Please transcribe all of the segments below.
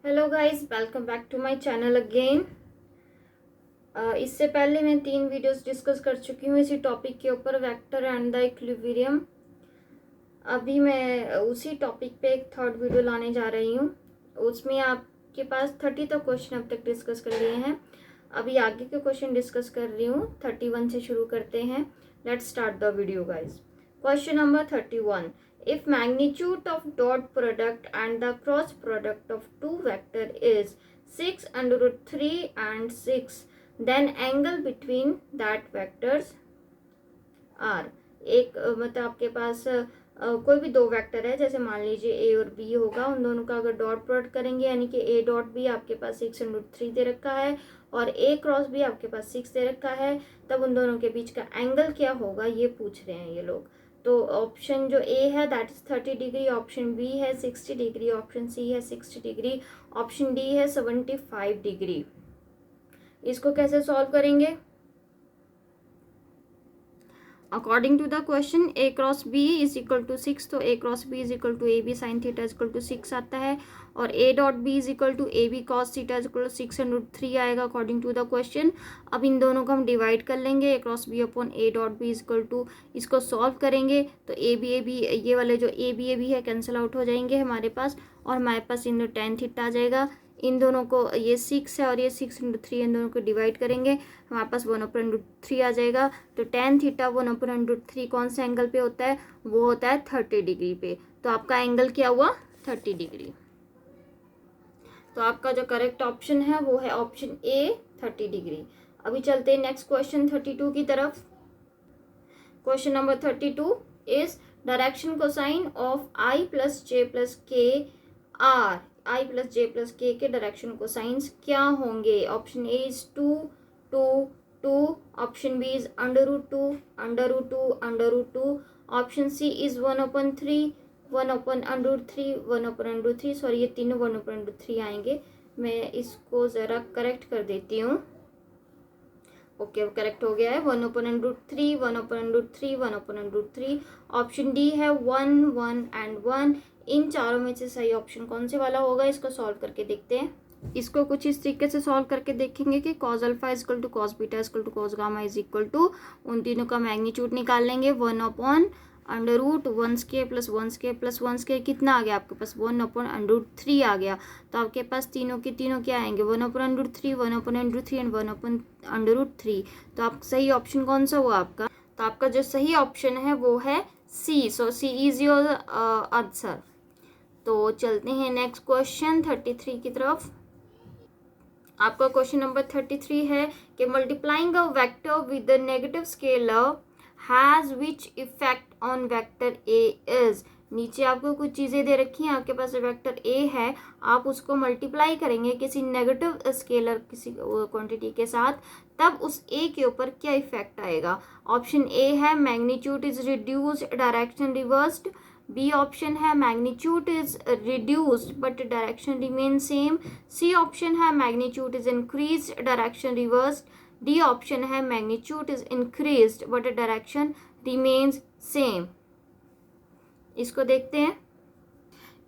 Hello guys, welcome back to my channel again. इससे पहले मैं 3 वीडियोस डिस्कस कर चुकी हूँ इसी टॉपिक के ऊपर, वेक्टर एंड द इक्विलिब्रियम। अभी मैं उसी टॉपिक पे एक थर्ड वीडियो लाने जा रही हूँ। उसमें आपके पास 30 तो क्वेश्चन अब तक डिस्कस कर लिए हैं। अभी आगे के क्वेश्चन डिस्कस कर रही हूँ। 31 से शुरू करते हैं। Let's start the video guys. Question number 31. If magnitude of dot product and the cross product of two vector is 6 under root 3 and 6, then angle between that vectors are एक मतलब आपके पास कोई भी दो वेक्टर है, जैसे मान लीजिए ए और बी होगा। उन दोनों का अगर डॉट प्रोडक्ट करेंगे यानी कि ए डॉट बी आपके पास 6 अंडर रूट 3 दे रखा है और ए क्रॉस बी आपके पास 6 दे रखा है, तब उन दोनों के बीच का एंगल क्या होगा ये पूछ रहे हैं ये लोग। तो ऑप्शन जो ए है that is 30 degree, option B है 60 डिग्री, ऑप्शन सी है 60 डिग्री, ऑप्शन डी है 75 डिग्री। इसको कैसे सॉल्व करेंगे? According to the question A cross B is equal to 6, तो A cross B is equal to A B sine theta is equal to 6 आता है, और A dot B is equal to A B cos theta is equal to 6 under root 3 आएगा according to the question. अब इन दोनों को हम divide कर लेंगे, A cross B upon A dot B is equal to, इसको सॉल्व करेंगे तो ए बी ये वाले जो ए बी है कैंसिल आउट हो जाएंगे हमारे पास, और हमारे पास इन टेन थीटा आ जाएगा। इन दोनों को, ये 6 है और ये 6 इंटू 3, इन दोनों को डिवाइड करेंगे, हमारे पास 1/√3 आ जाएगा। तो tan थीटा 1/√3 कौन से एंगल पे होता है? वो होता है 30 डिग्री पे। तो आपका एंगल क्या हुआ? 30 डिग्री। तो आपका जो करेक्ट ऑप्शन है वो है ऑप्शन ए 30 डिग्री। अभी चलते हैं नेक्स्ट क्वेश्चन 32 की तरफ। Question number 32 is direction cosine of i plus j plus k are. I plus j plus k direction cosines क्या होंगे? Option A is 2 2 2, option B is √2 √2 √2, option C is 1/3 1/√3 1/√3। Sorry, ये तीनों 1/√3 आएंगे। मैं इसको ज़रा करेक्ट कर देती हूँ। ओके, वो करेक्ट हो गया है। 1/√3 1/√3 1/√3। ऑप्शन डी है 1 1 एंड 1। इन चारों में से सही ऑप्शन कौन से वाला होगा? इसको सॉल्व करके देखते हैं। इसको कुछ इस तरीके से सॉल्व करके देखेंगे कि cos alpha is equal to cos beta is equal to cos gamma is equal to, उन तीनों का मैग्नीट्यूड निकाल लेंगे। 1/√1² प्लस 1² प्लस 1² कितना आ गया आपके पास? 1/√3 आ गया। तो आपके पास तीनों के तीनों क्या आएंगे? 1/√3 1/√3 एंड 1/√3। तो आप सही ऑप्शन कौन सा हुआ आपका? तो आपका जो सही ऑप्शन है वो है सी। सो सी इज योर आंसर। तो चलते हैं नेक्स्ट क्वेश्चन 33 की तरफ। आपका क्वेश्चन नंबर 33 है कि multiplying a vector with the negative scalar has which effect on vector A is. नीचे आपको कुछ चीज़ें दे रखी हैं, आपके पास वेक्टर ए है, आप उसको मल्टीप्लाई करेंगे किसी नेगेटिव स्केलर किसी क्वांटिटी के साथ, तब उस ए के ऊपर क्या इफेक्ट आएगा? ऑप्शन ए है magnitude is reduced direction reversed, B option है magnitude is reduced but direction remain same, C option है magnitude is increased direction reversed, D option है magnitude is increased but direction remains same. इसको देखते हैं।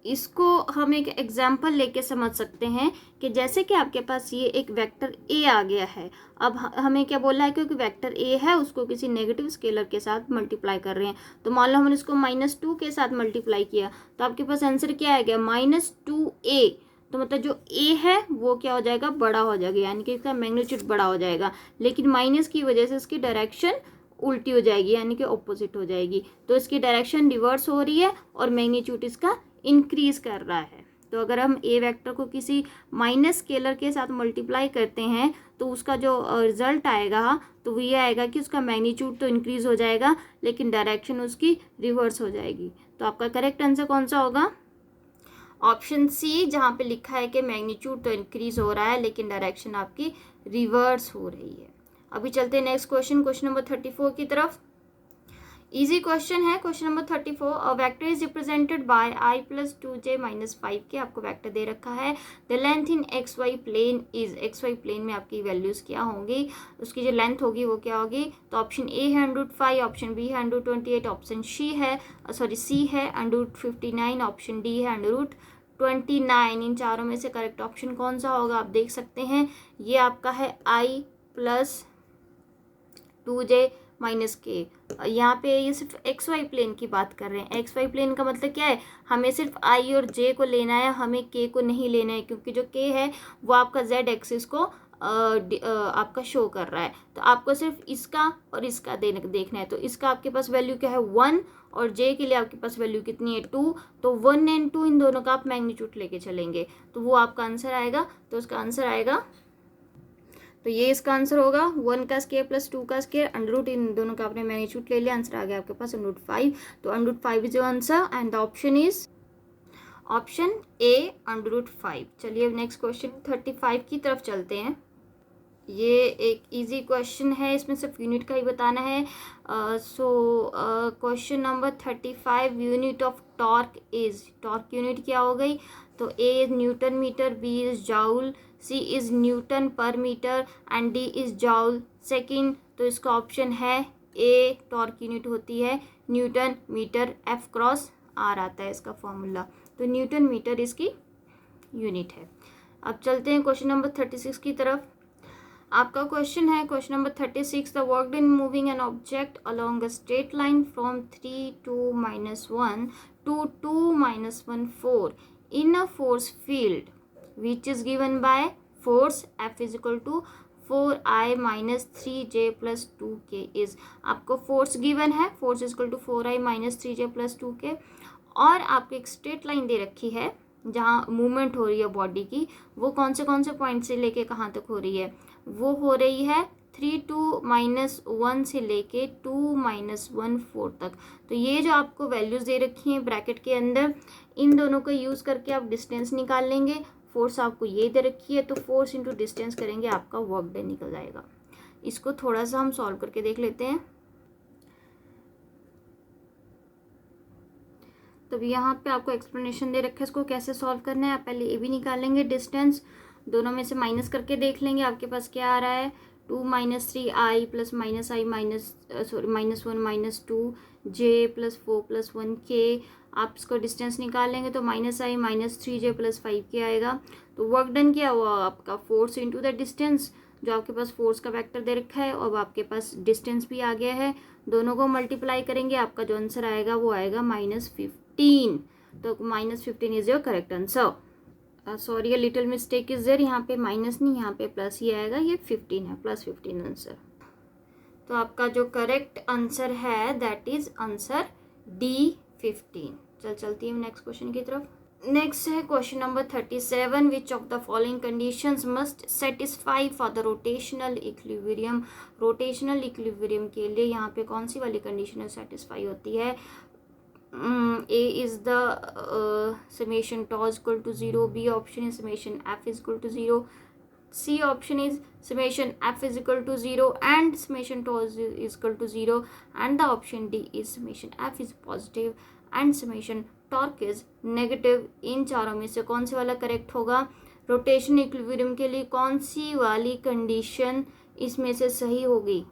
इसको हम एक एग्जाम्पल लेके समझ सकते हैं कि जैसे कि आपके पास ये एक वेक्टर ए आ गया है। अब हमें क्या बोला है? क्योंकि वेक्टर ए है उसको किसी नेगेटिव स्केलर के साथ मल्टीप्लाई कर रहे हैं। तो मान लो हमने इसको -2 के साथ मल्टीप्लाई किया तो आपके पास आंसर क्या आ गया? -2a। तो मतलब जो ए है वो क्या हो जाएगा? बड़ा हो जाएगा, यानी कि इसका मैग्नीट्यूड बड़ा हो जाएगा। लेकिन माइनस की वजह से इसकी डायरेक्शन उल्टी हो जाएगी, यानी कि ऑपोजिट हो जाएगी। तो इसकी डायरेक्शन रिवर्स हो रही है और मैग्नीट्यूड इसका इंक्रीज कर रहा है। तो अगर हम ए वेक्टर को किसी माइनस स्केलर के साथ मल्टीप्लाई करते हैं तो उसका जो रिजल्ट आएगा तो वो ये आएगा कि उसका मैग्नीट्यूड तो इंक्रीज हो जाएगा लेकिन डायरेक्शन उसकी रिवर्स हो जाएगी। तो आपका करेक्ट आंसर कौन सा होगा? ऑप्शन सी, जहाँ पे लिखा है कि मैग्नीट्यूड तो इंक्रीज हो रहा है लेकिन डायरेक्शन आपकी रिवर्स हो रही है। अभी चलते हैं नेक्स्ट क्वेश्चन नंबर 34 की तरफ। इजी क्वेश्चन है question number 34। A vector is represented by i plus 2j minus 5 के आपको वेक्टर दे रखा है। The length in x y plane is, x y plane में आपकी वैल्यूज क्या होंगी, उसकी जो लेंथ होगी वो क्या होगी? तो ऑप्शन ए है √5, ऑप्शन बी है √28, ऑप्शन सी है √59, ऑप्शन डी है 29। इन चारों में से करेक्ट ऑप्शन कौन सा होगा आप देख सकते हैं, ये आपका है I प्लस 2j माइनस के। यहाँ पे ये सिर्फ एक्स वाई प्लेन की बात कर रहे हैं। एक्स वाई प्लेन का मतलब क्या है, हमें सिर्फ I और j को लेना है, हमें k को नहीं लेना है, क्योंकि जो k है वो आपका z एक्सिस को आपका शो कर रहा है। तो आपको सिर्फ इसका और इसका देखना है। तो इसका आपके पास वैल्यू क्या है 1, और j के लिए आपके पास वैल्यू कितनी है 2। तो 1 एंड 2 इन दोनों का आप मैग्नीट्यूड लेके चलेंगे तो वो आपका आंसर आएगा। तो उसका आंसर आएगा, तो ये इसका आंसर होगा 1 का स्क्वायर प्लस 2 का स्क्वायर अंडर रूट, इन दोनों का आपने मैग्नीट्यूड ले लिया, आंसर आ गया आपके पास अंडर रूट 5। तो under root 5 is your answer and the option is option A under root 5। चलिए अब नेक्स्ट क्वेश्चन 35 की तरफ चलते हैं। ये एक इजी क्वेश्चन है, इसमें सिर्फ यूनिट का ही बताना है। Question number 35, unit of torque is, torque unit क्या हो गई, तो A is newton metre, B is joule, C is newton per metre and D is joule second. तो इसका ऑप्शन है ए, टॉर्क यूनिट होती है newton metre, F cross R आता है इसका फॉर्मूला। तो न्यूटन मीटर इसकी यूनिट है। अब चलते हैं क्वेश्चन नंबर 36 की तरफ। आपका क्वेश्चन है question number 36, the work done moving an object along a straight line from 3 to -1 to 2 - 1 4 in a force field which is given by force F is equal to 4I minus 3J plus 2K is। आपको force given है, force is equal to 4I minus 3J plus 2K, और आपको एक straight line दे रखी है जहाँ movement हो रही है बॉडी की। वो कौन से पॉइंट से लेके कहाँ तक हो रही है, वो हो रही है 3 to -1 से लेके 2 - 1 4 तक। तो ये जो आपको वैल्यूज़ दे रखी हैं ब्रैकेट के अंदर, इन दोनों को यूज़ करके आप डिस्टेंस निकाल लेंगे। फोर्स आपको ये दे रखी है, तो फोर्स इंटू डिस्टेंस करेंगे, आपका वर्क डन निकल जाएगा। इसको थोड़ा सा हम सॉल्व करके देख लेते हैं। तो यहाँ पे आपको एक्सप्लेनेशन दे रखा है, इसको कैसे सॉल्व करना है। आप पहले ए भी निकालेंगे, डिस्टेंस दोनों में से माइनस करके देख लेंगे, आपके पास क्या आ रहा है 2 - 3I plus -I -1 -2 J plus 4 + 1 K। आप इसको डिस्टेंस निकालेंगे तो -I -3J + 5K आएगा। तो वर्क डन क्या हुआ आपका, फोर्स इंटू द डिस्टेंस, जो आपके पास फोर्स का वेक्टर दे रखा है और आपके पास डिस्टेंस भी आ गया है, दोनों को मल्टीप्लाई करेंगे, आपका जो आंसर आएगा वो आएगा -15। तो -15 is your correct answer. Sorry, little mistake is there, यहाँ पे माइनस नहीं, यहाँ पे प्लस ही आएगा, ये 15 है, +15 आंसर। तो आपका जो करेक्ट आंसर है दैट इज आंसर डी 15। चलती है नेक्स्ट क्वेश्चन की तरफ। नेक्स्ट है question number 37, which of the following conditions must satisfy for the rotational equilibrium. Rotational equilibrium के लिए यहाँ पे कौन सी वाली कंडीशन सेटिस्फाई होती है। A is the summation tau is equal to 0, B option is summation F is equal to 0, C option is summation F is equal to 0 and summation tau is equal to 0, and the option D is summation F is positive and summation torque is negative। इन चारों में से कौन सी वाला correct होगा। Rotation equilibrium के लिए कौन सी वाली कंडीशन इसमें से सही होगी।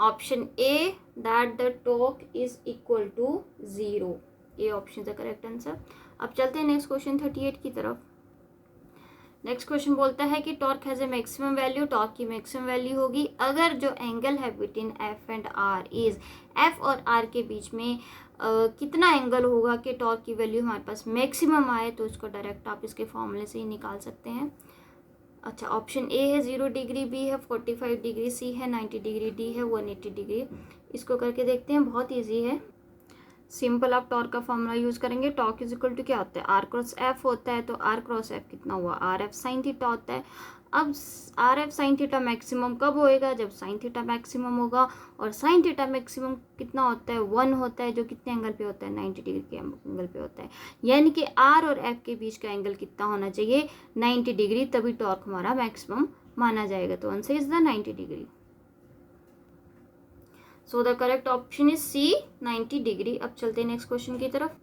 Option A, that the torque is equal to 0, ये ऑप्शन द करेक्ट आंसर। अब चलते हैं नेक्स्ट क्वेश्चन 38 की तरफ। नेक्स्ट क्वेश्चन बोलता है कि torque has a maximum value, torque की मैक्सिमम वैल्यू होगी अगर जो एंगल है between F and R is, F और आर के बीच में कितना एंगल होगा कि टॉर्क की वैल्यू हमारे पास मैक्सिमम आए। तो इसको डायरेक्ट आप इसके फॉर्मूले से ही निकाल सकते हैं। अच्छा, ऑप्शन ए है 0 डिग्री, बी है 45 डिग्री, सी है 90 डिग्री, डी है 180 डिग्री। इसको करके देखते हैं, बहुत इजी है, सिंपल। आप टॉर्क का फॉर्मूला यूज़ करेंगे, टॉर्क इज इक्वल टू क्या होता है, आर क्रॉस एफ होता है। तो आर क्रॉस एफ कितना हुआ, आर एफ साइन थीटा होता है। अब R F sine theta maximum कब होएगा, जब साइन थीटा मैक्सिमम होगा, और साइन थीटा मैक्सिमम कितना होता है 1 होता है, जो कितने एंगल पे होता है 90 डिग्री के एंगल पे होता है। यानी कि आर और एफ के बीच का एंगल कितना होना चाहिए 90 डिग्री, तभी टॉर्क हमारा मैक्सिमम माना जाएगा। तो answer is the 90 degree. So the correct option is C 90 degree. अब चलते हैं नेक्स्ट क्वेश्चन की तरफ।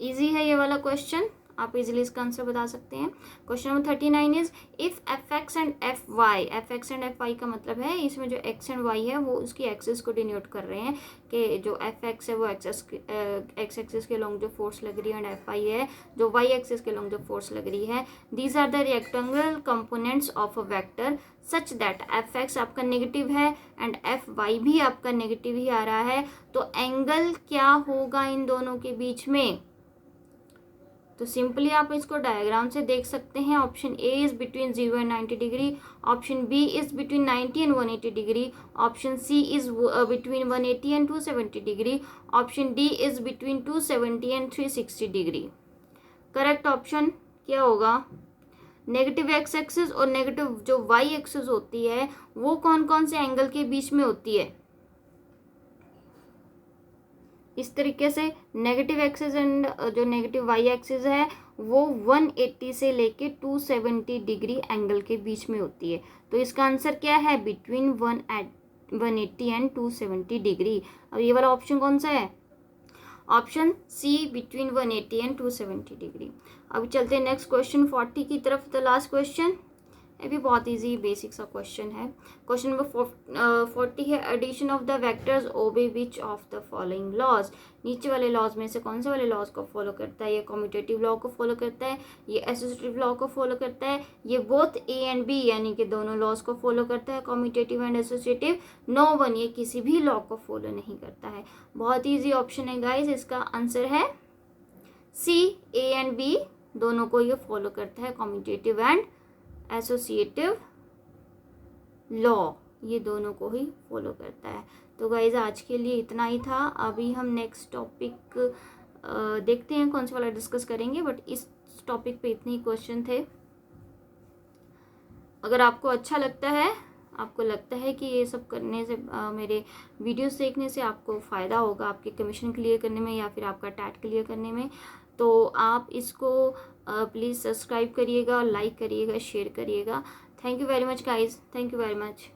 इजी है ये वाला क्वेश्चन, आप इजीली इसका आंसर बता सकते हैं। Question number 39 is if F X and F Y, F X and F Y का मतलब है इसमें जो एक्स एंड वाई है वो उसकी एक्सिस को डिनोट कर रहे हैं कि जो एफ एक्स है वो एक्स एक्सिस के लॉन्ग जो फोर्स लग रही है, एंड एफ वाई है जो वाई एक्सिस के लॉन्ग जो फोर्स लग रही है। These are the rectangular components of a vector such that F X आपका नेगेटिव है एंड एफ वाई भी आपका नेगेटिव ही आ रहा है, तो एंगल क्या होगा इन दोनों के बीच में? तो सिंपली आप इसको डायग्राम से देख सकते हैं। Option A is between 0 and 90 degree, option B is between 90 and 180 degree, option C is between 180 and 270 degree, option D is between 270 and 360 degree. Correct option क्या होगा? नेगेटिव एक्स एक्सिस और negative जो Y axis होती है वो कौन कौन से एंगल के बीच में होती है? इस तरीके से नेगेटिव एक्सिस एंड जो नेगेटिव वाई एक्सिस है वो 180 से लेके 270 डिग्री एंगल के बीच में होती है। तो इसका आंसर क्या है? Between 180 and 270 degree. अब ये वाला ऑप्शन कौन सा है? Option C, between 180 and 270 degree. अभी चलते हैं नेक्स्ट क्वेश्चन 40 की तरफ। द लास्ट क्वेश्चन, ये भी बहुत इजी बेसिक सा क्वेश्चन है। क्वेश्चन नंबर 40 है addition of the vectors obey which of the following laws. नीचे वाले लॉज में से कौन से वाले लॉज को फॉलो करता है? ये कम्यूटेटिव लॉ को फॉलो करता है, ये एसोसिएटिव लॉ को फॉलो करता है, ये बोथ ए एंड बी यानी कि दोनों लॉज को फॉलो करता है, commutative and associative. No one, ये किसी भी लॉ को फॉलो नहीं करता है। बहुत ईजी ऑप्शन है गाइज, इसका आंसर है सी, ए एंड बी दोनों को ये फॉलो करता है, कम्यूटेटिव एंड एसोसिएटिव लॉ ये दोनों को ही फॉलो करता है। तो गाइज आज के लिए इतना ही था। अभी हम नेक्स्ट टॉपिक देखते हैं कौन सा वाला डिस्कस करेंगे, बट इस टॉपिक पे इतने ही क्वेश्चन थे। अगर आपको अच्छा लगता है, आपको लगता है कि ये सब करने से मेरे वीडियोस देखने से आपको फ़ायदा होगा आपके कमीशन क्लियर करने में या फिर आपका टैट क्लियर करने में, तो आप इसको प्लीज़ सब्सक्राइब करिएगा, लाइक करिएगा, शेयर करिएगा। Thank you very much guys, thank you very much.